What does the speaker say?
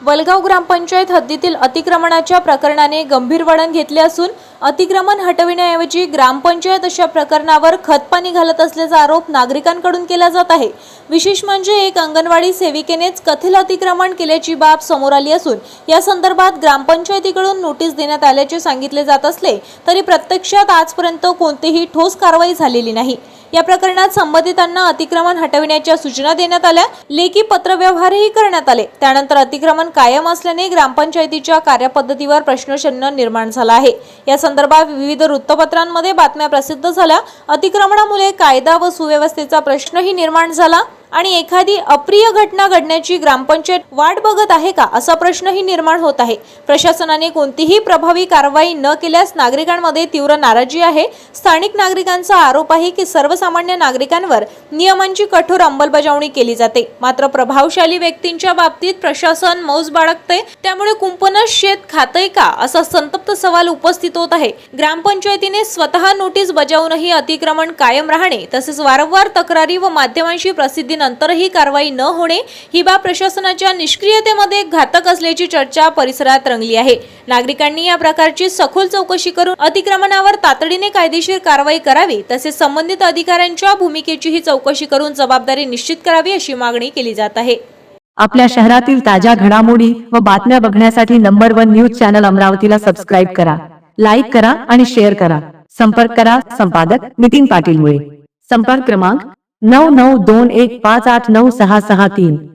वलगाव ग्रामपंचायत हद्दीतील अतिक्रमणाच्या प्रकरणाने गंभीर वळण घेतले असून अतिक्रमण हटविण्याऐवजी ग्रामपंचायत अशा प्रकरणावर खतपाणी घालत असल्याचा आरोप नागरिकांकडून केला जात आहे। विशेष म्हणजे एक अंगणवाडी सेविकेनेच कथित अतिक्रमण केल्याची बाब समोर आली असून या संदर्भात ग्रामपंचायतीकडून नोटीस देण्यात आल्याचे सांगितले जात असले तरी प्रत्यक्षात आजपर्यंत कोणतीही ठोस कारवाई झालेली नाही। या प्रकरणात संबंधितांना अतिक्रमण हटविण्याच्या सूचना देण्यात आल्या, लेखी पत्रव्यवहारही करण्यात आले। त्यानंतर अतिक्रमण कायम असल्याने ग्रामपंचायतीच्या कार्यपद्धतीवर प्रश्नचिन्ह निर्माण झाला आहे। या संदर्भात विविध वृत्तपत्रांमध्ये बातम्या प्रसिद्ध झाल्या। अतिक्रमणामुळे कायदा व सुव्यवस्थेचा प्रश्नही निर्माण झाला आणि एखादी अप्रिय घटना घडण्याची ग्रामपंचायत वाट बघत आहे का असा प्रश्नही निर्माण होत आहे। प्रशासनाने कोणतीही प्रभावी कारवाई न केल्यास नागरिकांमध्ये तीव्र नाराजी आहे। स्थानिक नागरिकांचा आरोप आहे की सर्वसामान्य नागरिकांवर नियमांची कठोर अंमलबजावणी केली जाते, मात्र प्रभावशाली व्यक्तींच्या बाबतीत प्रशासन मौज बाळगते। त्यामुळे कुंपणच शेत खातंय का असा संतप्त सवाल उपस्थित होत आहे। ग्रामपंचायतीने स्वतः नोटीस बजावूनही अतिक्रमण कायम राहणे तसेच वारंवार तक्रारी व माध्यमांशी प्रसिद्धी नंतरही कारवाई न होणे ही बाब प्रशासनाच्या निष्क्रियतेमध्ये घातक असल्याची चर्चा परिसरात रंगली आहे। नागरिकांनी या प्रकारची सखोल चौकशी करून अतिक्रमणावर तातडीने कायदेशीर कारवाई करावी तसेच संबंधित अधिकाऱ्यांच्या भूमिकेचीही चौकशी करून जबाबदारी निश्चित करावी अशी मागणी केली जात आहे। आपल्या शहरातील ताज्या घडामोडी व बातम्या बघण्यासाठी नंबर 1 न्यूज चॅनल अमरावतीला सबस्क्राइब करा, लाईक करा आणि शेअर करा। संपर्क करा संपादक नितीन पाटील मुळे। संपर्क क्रमांक 9921589663।